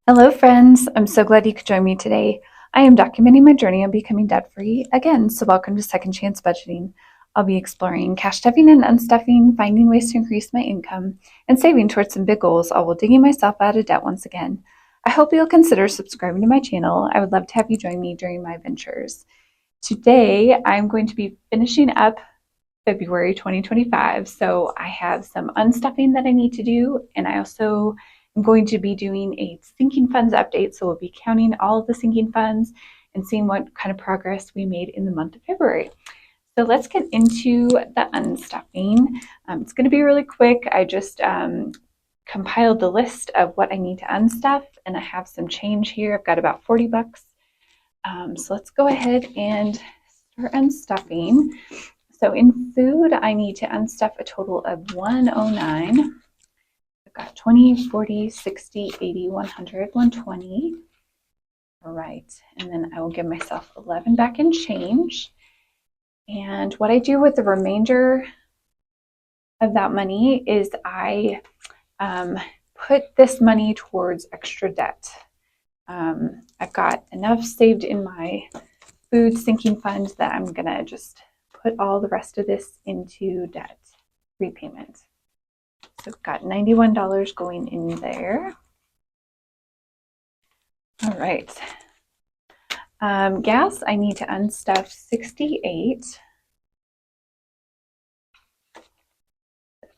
Hello, friends. I'm so glad you could join me today. I am documenting my journey on becoming debt free again, so welcome to Second Chance Budgeting. I'll be exploring cash stuffing and unstuffing, finding ways to increase my income, and saving towards some big goals, all while digging myself out of debt once again. I hope you'll consider subscribing to my channel. I would love to have you join me during my ventures. Today, I'm going to be finishing up February 2025. So I have some unstuffing that I need to do, and I also am going to be doing a sinking funds update. So we'll be counting all of the sinking funds and seeing what kind of progress we made in the month of February. So let's get into the unstuffing. It's going to be really quick. I just compiled the list of what I need to unstuff, and I have some change here. I've got about 40 bucks. So let's go ahead and start unstuffing. So in food, I need to unstuff a total of 109. I've got 20, 40, 60, 80, 100, 120. All right, and then I will give myself 11 back in change. And what I do with the remainder of that money is I put this money towards extra debt. I've got enough saved in my food sinking fund that I'm gonna just put all the rest of this into debt repayment. So I've got $91 going in there. All right. Gas, I need to unstuff 68.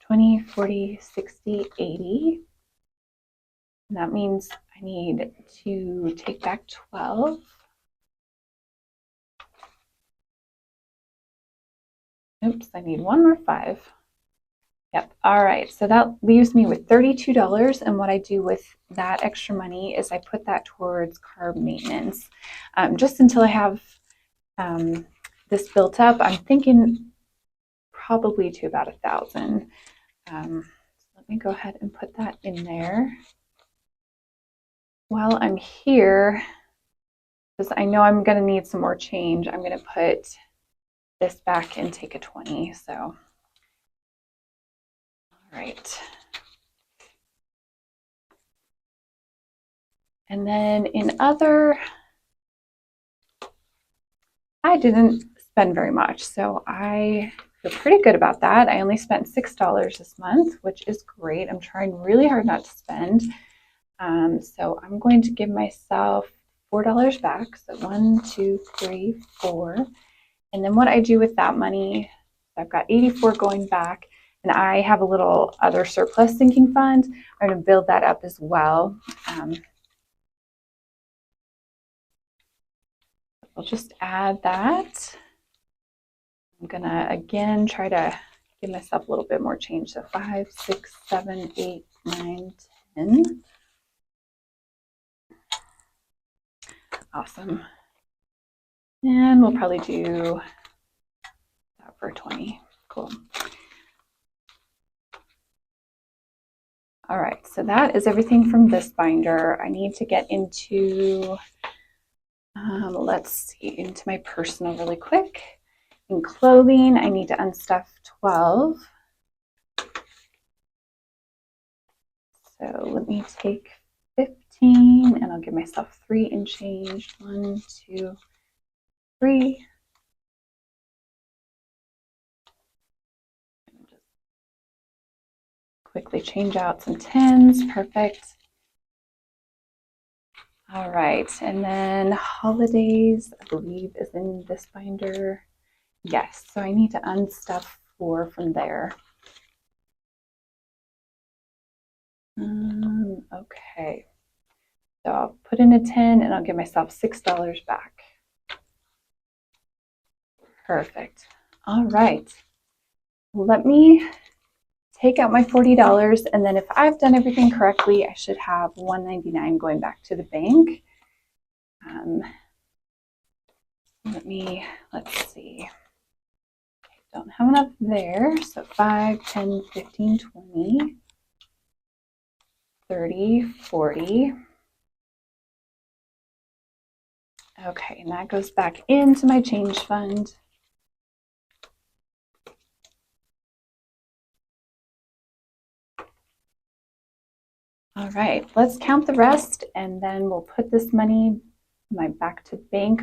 20, 40, 60, 80. And that means I need to take back 12. Oops, I need one more 5. Yep. All right. So that leaves me with $32. And what I do with that extra money is I put that towards carb maintenance, just until I have this built up. I'm thinking probably to about 1,000. So let me go ahead and put that in there. While I'm here, because I know I'm going to need some more change, I'm going to put this back and take a 20. So, all right. And then in other, I didn't spend very much, so I feel pretty good about that. I only spent $6 this month, which is great. I'm trying really hard not to spend. So I'm going to give myself $4 back. So 1, 2, 3, 4. And then what I do with that money, I've got 84 going back, and I have a little other surplus sinking fund. I'm going to build that up as well. I'll just add that. I'm going to, again, try to give myself a little bit more change. So 5, 6, 7, 8, 9, 10. Awesome. And we'll probably do that for 20. Cool. All right, so that is everything from this binder. I need to get into, let's see, into my personal really quick. In clothing, I need to unstuff 12. So let me take 15 and I'll give myself 3 in change. 1, 2, 3. Just quickly change out some 10s. Perfect. All right, and then holidays, I believe, is in this binder. Yes, so I need to unstuff 4 from there. Okay, so I'll put in a 10 and I'll give myself $6 back. Perfect. All right, let me take out my $40, and then if I've done everything correctly, I should have $199 going back to the bank. Let's see. Okay, don't have enough there, so 5, 10, 15, 20, 30, 40. Okay, and that goes back into my change fund. All right, let's count the rest and then we'll put this money in my back to bank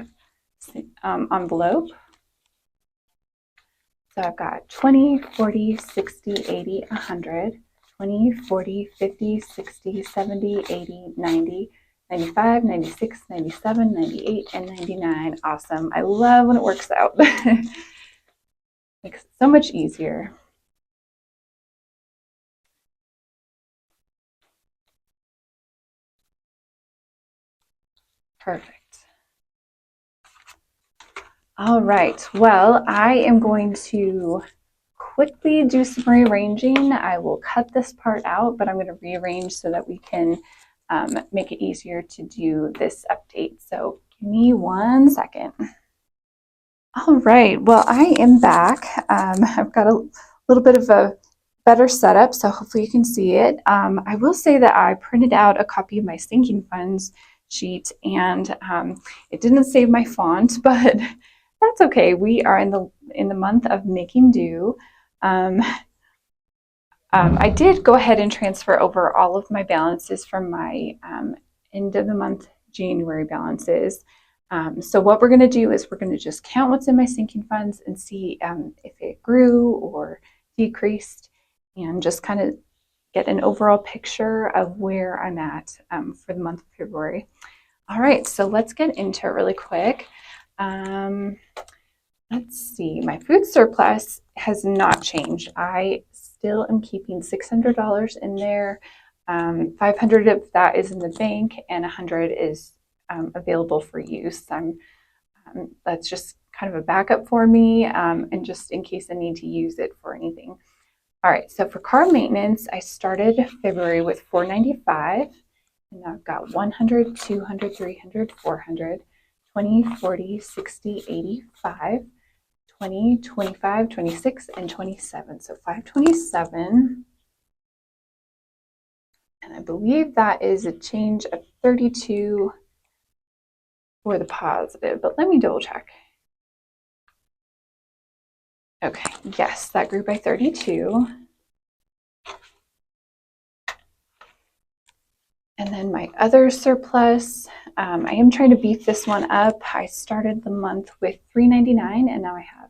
envelope. So I've got 20, 40, 60, 80, 100, 20, 40, 50, 60, 70, 80, 90, 95, 96, 97, 98, and 99. Awesome. I love when it works out. Makes it so much easier. Perfect. All right. Well, I am going to quickly do some rearranging. I will cut this part out, but I'm going to rearrange so that we can make it easier to do this update. So give me 1 second. All right, well, I am back. I've got a little bit of a better setup, so hopefully you can see it. I will say that I printed out a copy of my sinking funds sheet, and it didn't save my font, but that's okay. We are in the month of making do. I did go ahead and transfer over all of my balances from my end of the month January balances. So what we're going to do is we're going to just count what's in my sinking funds and see if it grew or decreased, and just kind of get an overall picture of where I'm at for the month of February. All right, so let's get into it really quick. Let's see, my food surplus has not changed. I still am keeping $600 in there. 500 of that is in the bank, and 100 is available for use. That's just kind of a backup for me, and just in case I need to use it for anything. All right, so for car maintenance, I started February with $495, and I've got 100, 200, 300, 400, 20, 40, 60, 85. 20, 25, 26, and 27. So 527. And I believe that is a change of 32 for the positive, but let me double check. Okay, yes, that grew by 32. And then my other surplus, I am trying to beef this one up. I started the month with $399, and now I have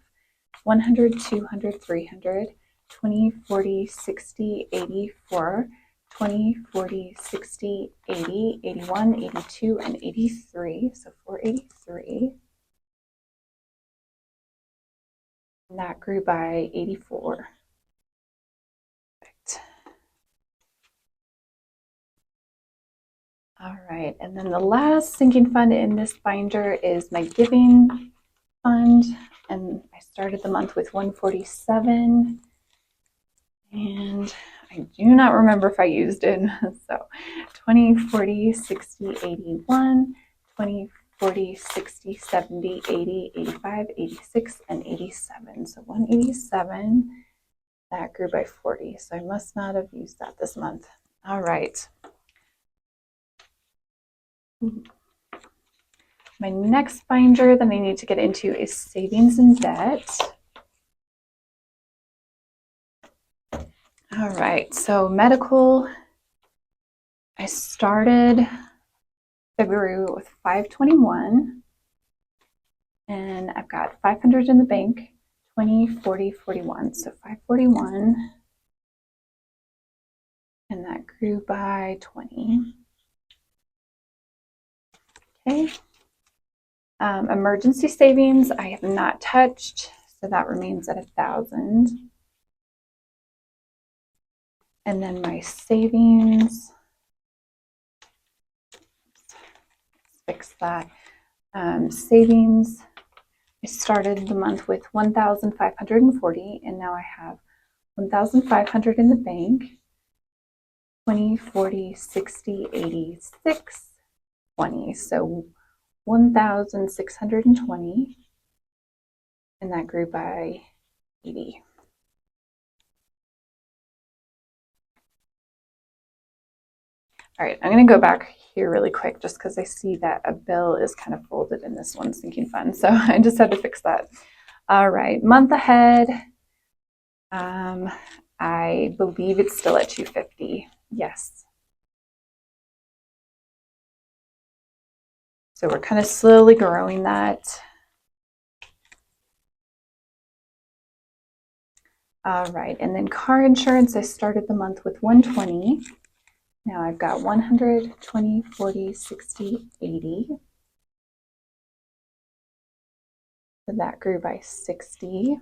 100, 200, 300, 20, 40, 60, 84, 20, 40, 60, 80, 81, 82, and 83. So 483. And that grew by 84. Perfect. All right, and then the last sinking fund in this binder is my giving fund, and I started the month with 147, and I do not remember if I used it. So 20, 40, 60, 81, 20, 40, 60, 70, 80, 85, 86, and 87. So 187, that grew by 40. So I must not have used that this month. All right. My next binder that I need to get into is savings and debt. All right, so medical, I started February with 521, and I've got 500 in the bank, 20, 40, 41. So 541, and that grew by 20. Okay. Emergency savings, I have not touched, so that remains at 1,000. And then my savings, let's fix that. Savings, I started the month with 1,540, and now I have 1,500 in the bank, 20, 40, 60, 86, 20. So 1,620, and that grew by 80. All right, I'm going to go back here really quick just because I see that a bill is kind of folded in this one sinking fund. So I just had to fix that. All right, month ahead. I believe it's still at 250. Yes. So we're kind of slowly growing that. All right, and then car insurance, I started the month with $120. Now I've got 100, 20, 40, 60, 80. So that grew by 60.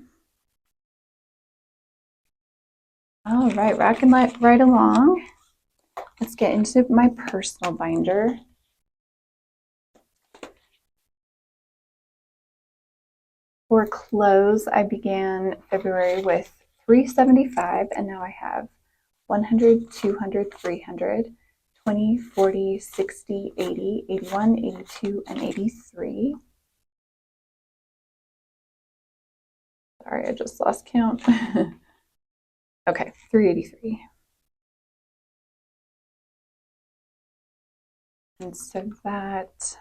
All right, rocking right along. Let's get into my personal binder. For clothes, I began February with $375, and now I have 100, 200, 300, 20, 40, 60, 80, 81, 82, and 83. Sorry, I just lost count. Okay, 383. And so that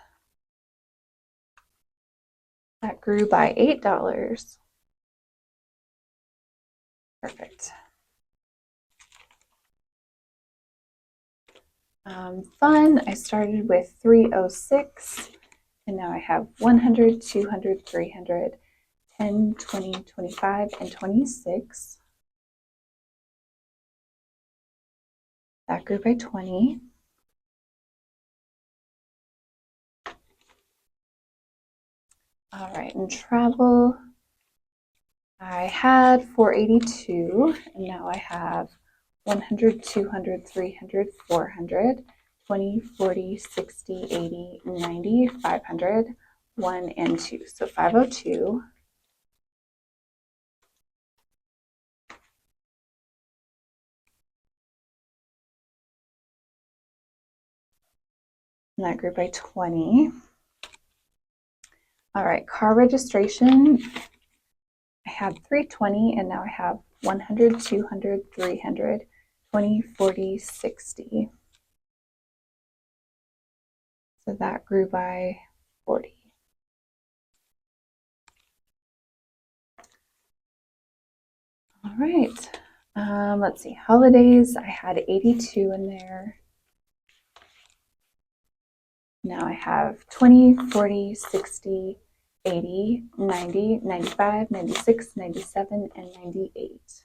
grew by $8. Perfect. Fun, I started with 306, and now I have 100, 200, 300, 10, 20, 25, and 26. That grew by 20. All right, and travel, I had 482, and now I have 100, 200, 300, 400, 20, 40, 60, 80, 90, 500, 1, and 2. So 502. And that grew by 20. All right, car registration, I had 320, and now I have 100, 200, 300, 20, 40, 60. So that grew by 40. All right. Let's see. Holidays, I had 82 in there. Now I have 20, 40, 60, 80, 90, 95, 96, 97, and 98.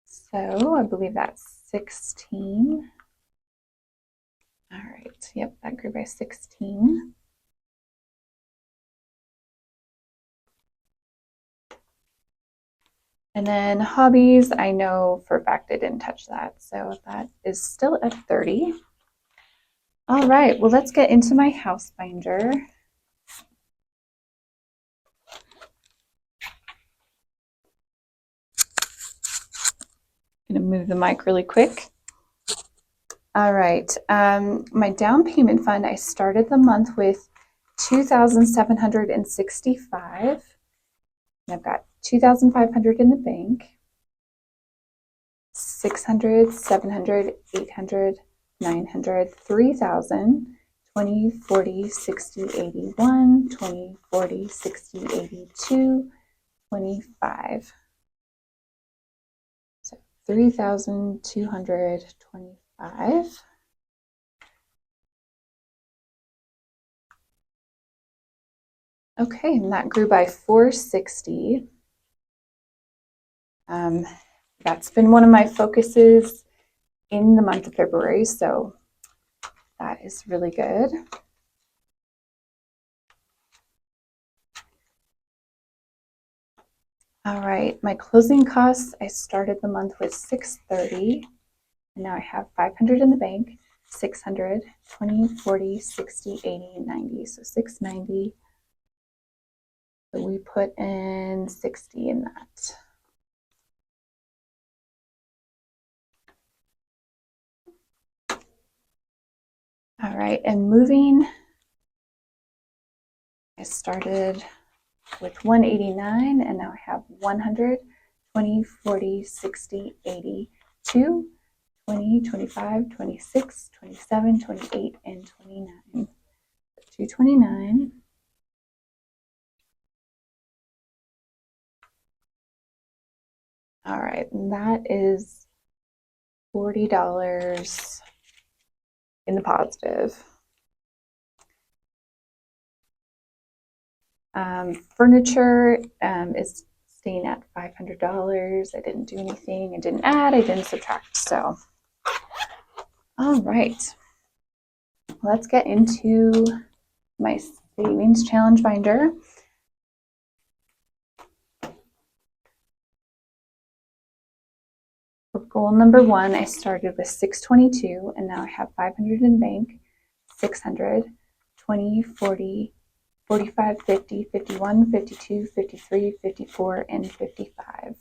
So I believe that's 16. All right. Yep, that grew by 16. And then hobbies, I know for a fact I didn't touch that. So that is still at 30. All right, well, let's get into my house binder. I'm going to move the mic really quick. All right, my down payment fund, I started the month with $2,765. I've got $2,500 in the bank, 600, 700, 800, 900, 3,000, 20, 40, 60, 81, 20, 40, 60, 82, 25. So 3,225. Okay, and that grew by 460. That's been one of my focuses in the month of February, so that is really good. All right, my closing costs, I started the month with 630, and now I have 500 in the bank, 600, 20, 40, 60, 80, 90, so 690. So we put in 60 in that. All right, and moving, I started with 189, and now I have 100, 20, 40, 60, 80, 2, 20, 25, 26, 27, 28, and 29. 229. All right, and that is $40 in the positive. Furniture is staying at $500. I didn't do anything. I didn't add. I didn't subtract. So, all right. Let's get into my savings challenge binder. For goal number 1, I started with 622 and now I have 500 in bank, 600, 20, 40, 45, 50, 51, 52, 53, 54, and 55.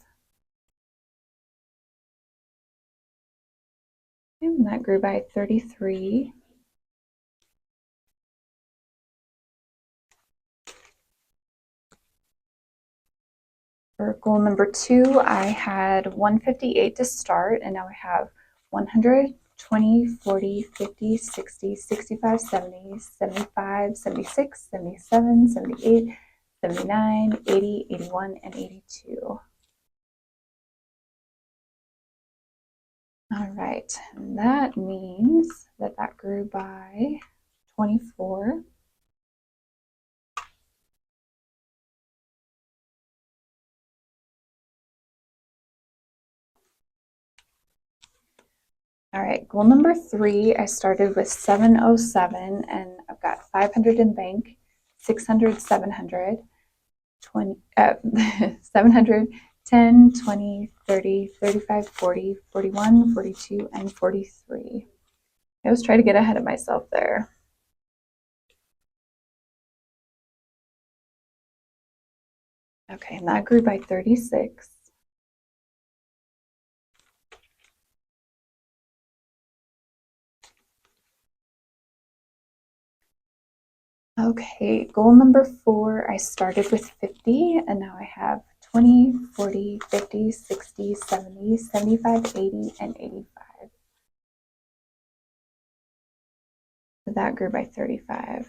And that grew by 33. For goal number 2, I had 158 to start, and now I have 100, 20, 40, 50, 60, 65, 70, 75, 76, 77, 78, 79, 80, 81, and 82. All right, and that means that that grew by 24. All right, goal number 3, I started with 707 and I've got 500 in bank, 600, 700, 20, 700, 10, 20, 30, 35, 40, 41, 42, and 43. I always try to get ahead of myself there. Okay, and that grew by 36. Okay, goal number 4, I started with 50 and now I have 20, 40, 50, 60, 70, 75, 80, and 85. So that grew by 35.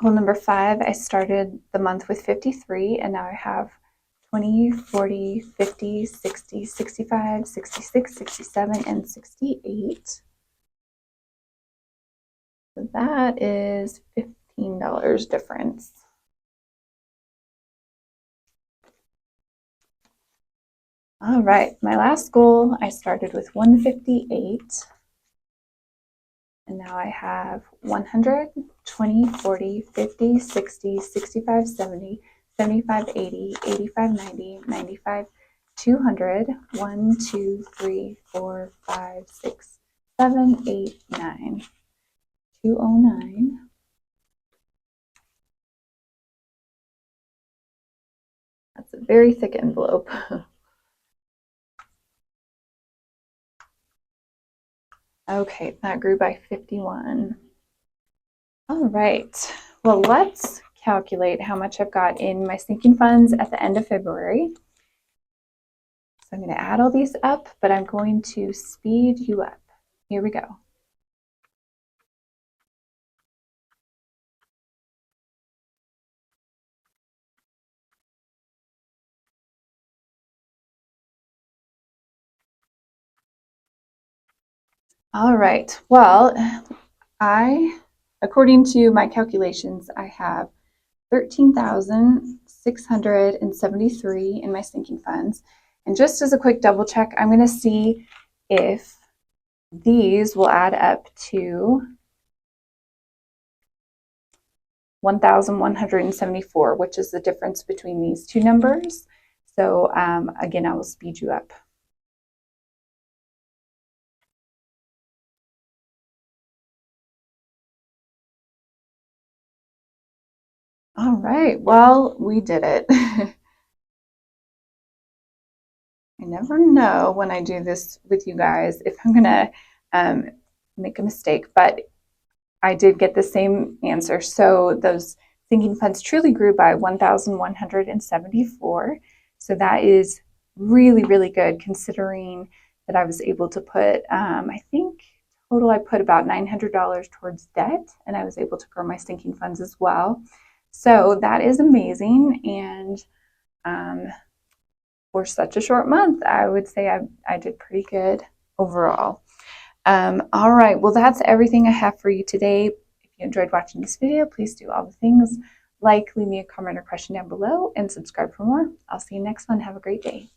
Goal number 5, I started the month with 53 and now I have 20, 40, 50, 60, 65, 66, 67, and 68. So that is $15 difference. All right, my last goal, I started with 158. And now I have 100, 20, 40, 50, 60, 65, 70, 75, 80, 85, 90, 95, 200, 1, 2, 3, 4, 5, 6, 7, 8, 9, 209. That's a very thick envelope. Okay, that grew by 51. All right, well, let's calculate how much I've got in my sinking funds at the end of February. So I'm going to add all these up, but I'm going to speed you up. Here we go. All right, well, according to my calculations, I have 13,673 in my sinking funds. And just as a quick double check, I'm going to see if these will add up to 1,174, which is the difference between these two numbers. So again, I will speed you up. All right, well, we did it. I never know when I do this with you guys if I'm gonna make a mistake, but I did get the same answer. So those sinking funds truly grew by 1,174. So that is really, really good considering that I was able to put, I think total I put about $900 towards debt, and I was able to grow my sinking funds as well. So that is amazing. And for such a short month, I would say I did pretty good overall. All right, well, that's everything I have for you today. If you enjoyed watching this video, please do all the things like leave me a comment or question down below and subscribe for more. I'll see you next one. Have a great day.